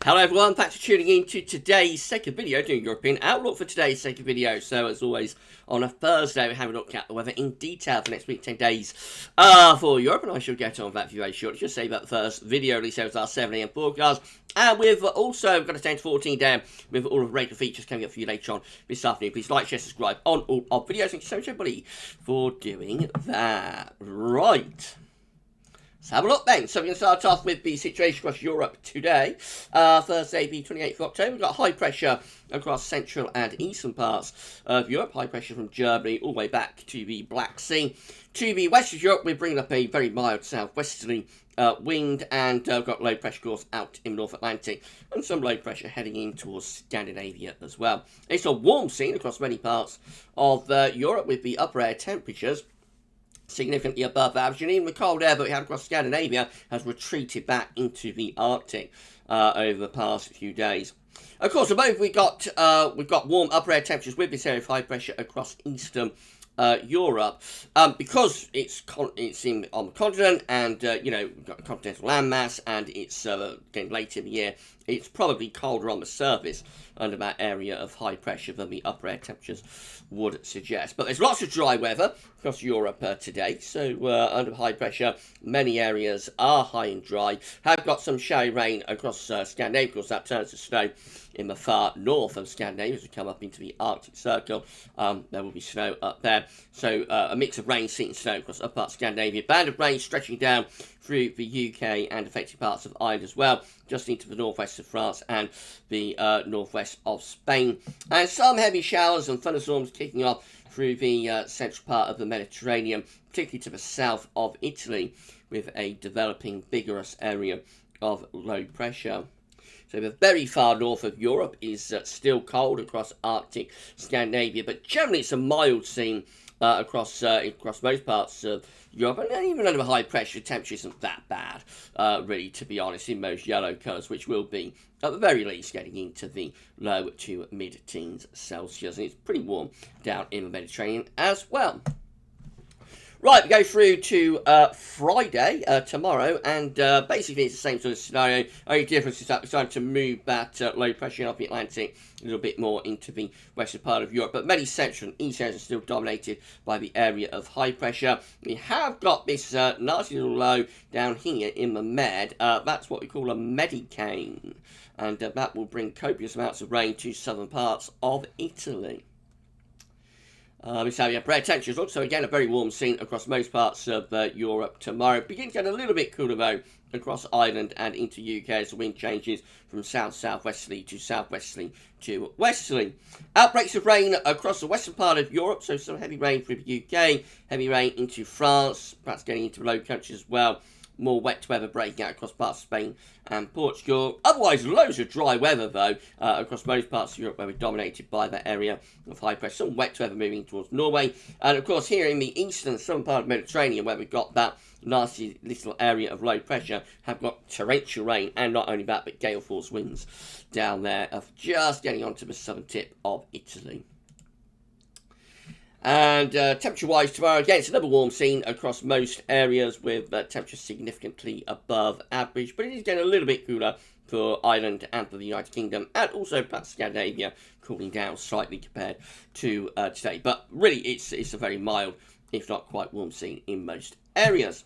Hello everyone, thanks for tuning in to today's second video, doing European Outlook for today's second video. So as always, on a Thursday, we have a look at the weather in detail for next week, 10 days for Europe, and I shall get on that very shortly. Just say about the first video, release our 7 AM forecast, and we've also got a 10 to 14 down with all of the regular features coming up for you later on this afternoon. Please like, share, subscribe on all of videos. Thank you so much everybody for doing that. Right. Let's have a look then. So we're going to start off with the situation across Europe today. Thursday, the 28th of October. We've got high pressure across central and eastern parts of Europe. High pressure from Germany all the way back to the Black Sea. To the west of Europe, we're bringing up a very mild southwesterly wind, and we've got low pressure course out in the North Atlantic, and some low pressure heading in towards Scandinavia as well. It's a warm scene across many parts of Europe with the upper air temperatures significantly above average, and even the cold air that we had across Scandinavia has retreated back into the Arctic over the past few days. Of course, above we've got warm upper air temperatures with this area of high pressure across eastern Europe, because it's on the continent, and we've got a continental landmass, and it's getting late in the year. It's probably colder on the surface under that area of high pressure than the upper air temperatures would suggest. But there's lots of dry weather across Europe today. So under high pressure, many areas are high and dry. Have got some showery rain across Scandinavia. Of course, that turns to snow in the far north of Scandinavia as we come up into the Arctic Circle. There will be snow up there. So a mix of rain, sleet and snow across up parts of Scandinavia. Band of rain stretching down through the UK and affecting parts of Ireland as well, just into the northwest of France and the northwest of Spain. And some heavy showers and thunderstorms kicking off through the central part of the Mediterranean, particularly to the south of Italy, with a developing vigorous area of low pressure. So the very far north of Europe is still cold across Arctic Scandinavia, but generally it's a mild scene across most parts of Europe, and even under high pressure, temperature isn't that bad, really, to be honest, in most yellow colours, which will be, at the very least, getting into the low to mid-teens Celsius, and it's pretty warm down in the Mediterranean as well. Right, we go through to Friday, tomorrow, and basically it's the same sort of scenario. Only difference is that we're starting to move that low pressure off the Atlantic a little bit more into the western part of Europe, but many central and east areas are still dominated by the area of high pressure. We have got this nasty little low down here in the Med. That's what we call a medicane, and that will bring copious amounts of rain to southern parts of Italy. So upper air temperatures also again a very warm scene across most parts of Europe tomorrow. Begins to get a little bit cooler though across Ireland and into UK as the wind changes from south-southwesterly to southwesterly to westerly. Outbreaks of rain across the western part of Europe, so some heavy rain through the UK, heavy rain into France, perhaps getting into the Low Countries as well. More wet weather breaking out across parts of Spain and Portugal. Otherwise, loads of dry weather, though, across most parts of Europe where we're dominated by that area of high pressure. Some wet weather moving towards Norway. And, of course, here in the eastern southern part of the Mediterranean, where we've got that nasty little area of low pressure, have got torrential rain, and not only that, but gale force winds down there of just getting onto the southern tip of Italy. And temperature-wise tomorrow, again, it's another warm scene across most areas with temperatures significantly above average. But it is getting a little bit cooler for Ireland and for the United Kingdom, and also perhaps Scandinavia, cooling down slightly compared to today. But really, it's a very mild, if not quite warm scene in most areas.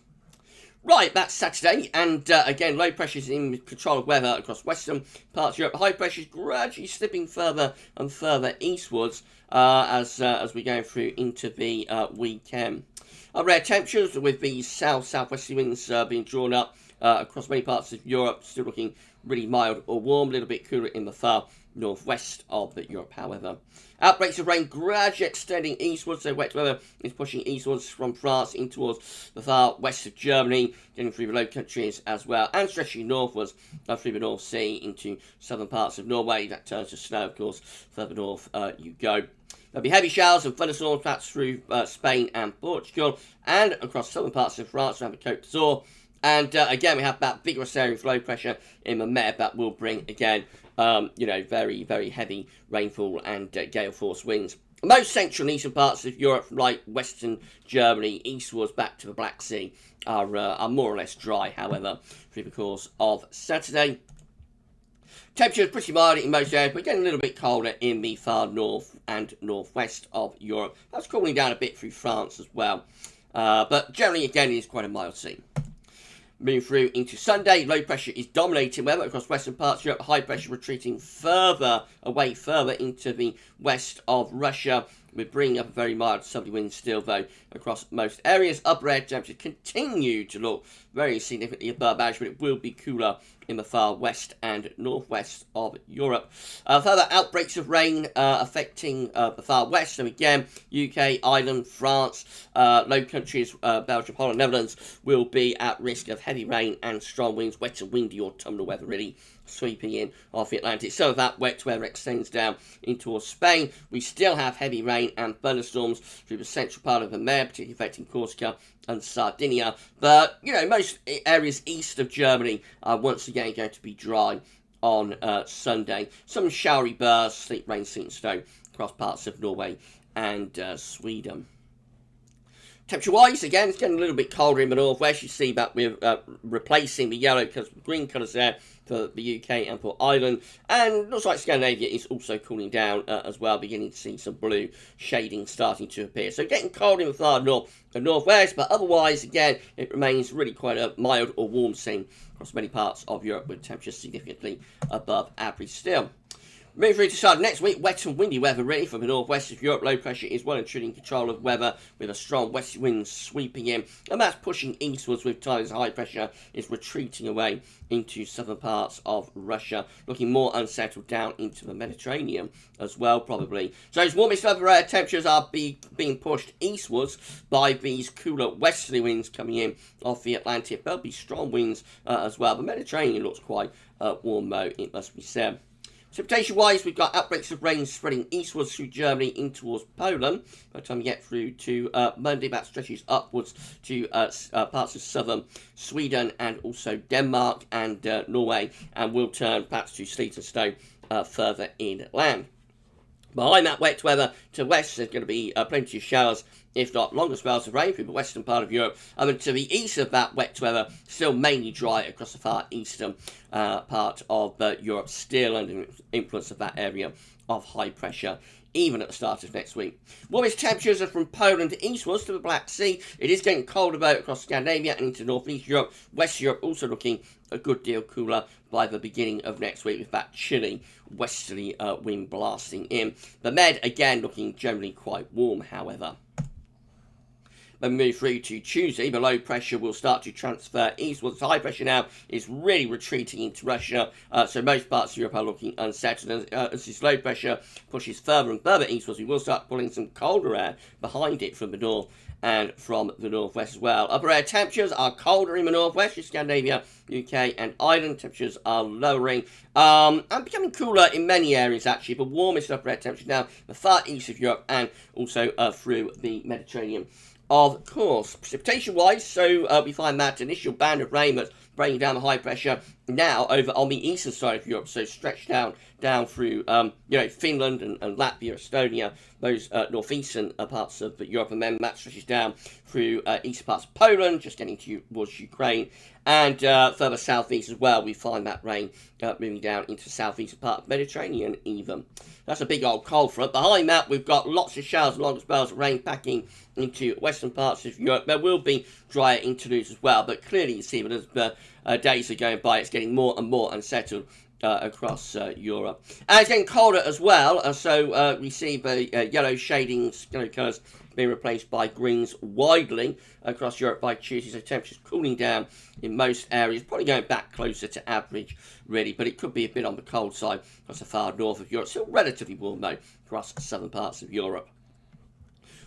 Right, that's Saturday, and again, low pressures in control of weather across western parts of Europe. High pressures gradually slipping further and further eastwards as we go through into the weekend. Upper air temperatures with the south-southwesterly winds being drawn up across many parts of Europe, still looking really mild or warm, a little bit cooler in the far northwest of Europe, however. Outbreaks of rain gradually extending eastwards, so wet weather is pushing eastwards from France in towards the far west of Germany, getting through the Low Countries as well, and stretching northwards through the North Sea into southern parts of Norway. That turns to snow, of course, further north you go. There'll be heavy showers and thunderstorms perhaps through Spain and Portugal, and across southern parts of France around the Côte d'Azur. And again, we have that vigorous area of low pressure in the Med that will bring, again, very, very heavy rainfall and gale force winds. Most central and eastern parts of Europe, like western Germany, eastwards back to the Black Sea, are more or less dry, however, through the course of Saturday. Temperatures pretty mild in most areas, but getting a little bit colder in the far north and northwest of Europe. That's cooling down a bit through France as well. But generally, again, it is quite a mild scene. Moving through into Sunday, low pressure is dominating weather across western parts of Europe. High pressure retreating further away, further into the west of Russia. We're bringing up a very mild southerly wind still, though, across most areas. Upper air temperatures continue to look very significantly above average, but it will be cooler in the far west and northwest of Europe. Further outbreaks of rain affecting the far west. So again, UK, Ireland, France, Low Countries, Belgium, Holland, Netherlands will be at risk of heavy rain and strong winds. Wet and windy autumnal weather really sweeping in off the Atlantic. Some of that wet weather extends down into towards Spain. We still have heavy rain and thunderstorms through the central part of the Mare, particularly affecting Corsica and Sardinia. But, you know, most areas east of Germany are once again going to be dry on Sunday. Some showery bursts, sleet, rain, sleet and snow across parts of Norway and Sweden. Temperature-wise, again, it's getting a little bit colder in the northwest. You see that we're replacing the yellow colours with green colours there for the UK and for Ireland. And looks like Scandinavia is also cooling down as well, beginning to see some blue shading starting to appear. So getting cold in the far north and northwest, but otherwise, again, it remains really quite a mild or warm scene across many parts of Europe with temperatures significantly above average still. Moving through to start next week, wet and windy weather really from the northwest of Europe. Low pressure is well and truly in control of weather with a strong west wind sweeping in, and that's pushing eastwards with times high pressure is retreating away into southern parts of Russia, looking more unsettled down into the Mediterranean as well probably. So as warmest upper air temperatures are being pushed eastwards by these cooler westerly winds coming in off the Atlantic. There'll be strong winds as well. The Mediterranean looks quite warm though, it must be said. Precipitation-wise, we've got outbreaks of rain spreading eastwards through Germany in towards Poland. By the time we get through to Monday, that stretches upwards to parts of southern Sweden and also Denmark and Norway, and will turn perhaps to sleet and snow further inland. Behind that wet weather to west, there's going to be plenty of showers, if not longer spells of rain through the western part of Europe. And then to the east of that wet weather, still mainly dry across the far eastern part of Europe, still under the influence of that area of high pressure, even at the start of next week. Warmest temperatures are from Poland eastwards to the Black Sea. It is getting colder though across Scandinavia and into northeast Europe. West Europe also looking a good deal cooler by the beginning of next week with that chilly westerly wind blasting in. The Med again looking generally quite warm, however. Then we move through to Tuesday, the low pressure will start to transfer eastwards. The high pressure now is really retreating into Russia, so most parts of Europe are looking unsettled. As this low pressure pushes further and further eastwards, we will start pulling some colder air behind it from the north and from the northwest as well. Upper air temperatures are colder in the northwest, in Scandinavia, UK and Ireland. Temperatures are lowering and becoming cooler in many areas actually, but warmest upper air temperatures now in the far east of Europe and also through the Mediterranean. Of course, precipitation-wise, so we find that initial band of rain that's bringing down the high pressure now over on the eastern side of Europe, so stretched down through, Finland and Latvia, Estonia, those northeastern parts of Europe, and then that stretches down through eastern parts of Poland, just getting towards Ukraine, and further southeast as well, we find that rain moving down into the southeastern part of the Mediterranean even. That's a big old cold front. Behind that, we've got lots of showers and long spells of rain packing into western parts of Europe. There will be drier interludes as well, but clearly you see that as the days are going by, it's getting more and more unsettled across Europe. And it's getting colder as well, so we see the yellow shadings, yellow colours being replaced by greens widely across Europe by Tuesday, so temperatures cooling down in most areas, probably going back closer to average really, but it could be a bit on the cold side across the far north of Europe. Still relatively warm though across southern parts of Europe.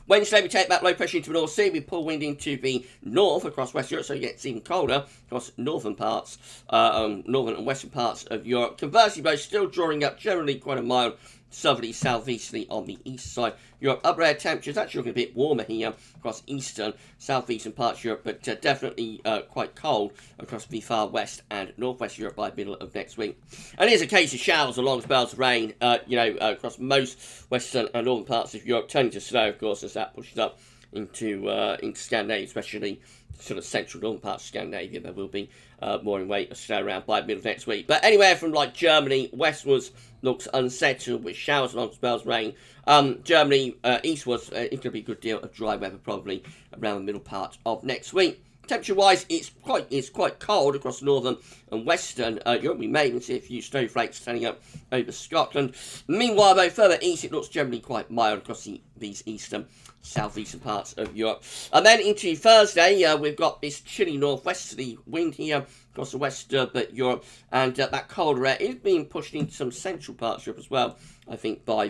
Wednesday, we take that low pressure into the North Sea. We pull wind into the north across West Europe, so it gets even colder across northern parts, northern and western parts of Europe. Conversely, though, still drawing up generally quite a mild southerly, southeasterly on the east side. Europe, upper air temperatures actually looking a bit warmer here across eastern, southeastern parts of Europe, but definitely quite cold across the far west and northwest Europe by the middle of next week. And here's a case of showers and long spells of rain, across most western and northern parts of Europe, turning to snow, of course, as that pushes up into Scandinavia, especially sort of central northern parts of Scandinavia, there will be more in wait of snow around by the middle of next week. But anywhere from like Germany westwards looks unsettled with showers and long spells of rain. Germany eastwards, it's going to be a good deal of dry weather probably around the middle part of next week. Temperature-wise, it's quite cold across northern and western Europe. We may even see a few snowflakes turning up over Scotland. Meanwhile, though, further east, it looks generally quite mild across these eastern, southeastern parts of Europe. And then into Thursday, we've got this chilly northwesterly wind here across the west of Europe, and that colder air is being pushed into some central parts of Europe as well. I think by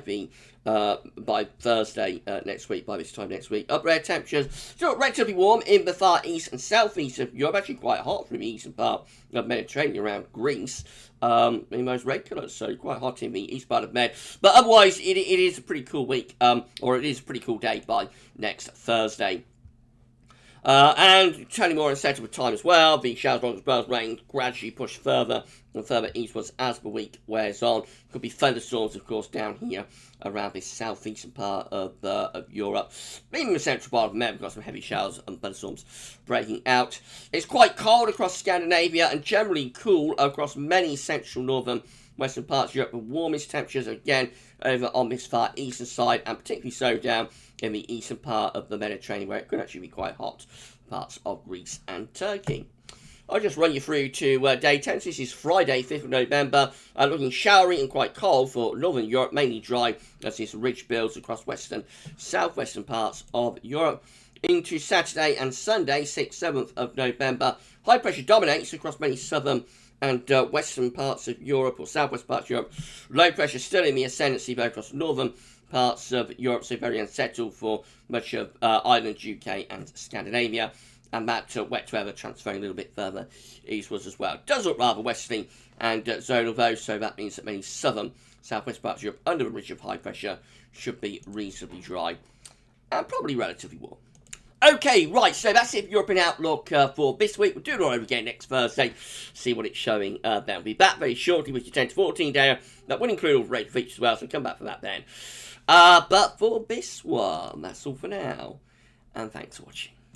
Thursday next week, by this time next week. Upper air temperatures still relatively warm in the far east and southeast of Europe. Actually quite hot from the eastern part of the Mediterranean around Greece. In most red colours, so quite hot in the east part of Med. But otherwise, it is a pretty cool week, or it is a pretty cool day by next Thursday. And turning more unsettled with time as well. The showers, long spells, rain gradually push further and further eastwards as the week wears on. Could be thunderstorms, of course, down here around this southeastern part of Europe. Even the central part of America, we've got some heavy showers and thunderstorms breaking out. It's quite cold across Scandinavia and generally cool across many central, northern, western parts of Europe. The warmest temperatures, again, over on this far eastern side, and particularly so down in the eastern part of the Mediterranean, where it could actually be quite hot, parts of Greece and Turkey. I'll just run you through to day 10. So this is Friday, 5th of November. Looking showery and quite cold for northern Europe, mainly dry as this ridge builds across western, southwestern parts of Europe. Into Saturday and Sunday, 6th, 7th of November. High pressure dominates across many southern and western parts of Europe, or southwest parts of Europe. Low pressure still in the ascendancy, both across northern parts of Europe, so very unsettled for much of Ireland, UK and Scandinavia. And that wet weather transferring a little bit further eastwards as well. Does look rather westerly and zonal though, so that means that many southern, southwest parts of Europe under a ridge of high pressure should be reasonably dry and probably relatively warm. Okay, right, so that's it for European Outlook for this week. We'll do it all over again next Thursday, see what it's showing then. We'll be back very shortly with your 10 to 14 day. That will include all the rate features as well, so come back for that then. But for this one, that's all for now, and thanks for watching.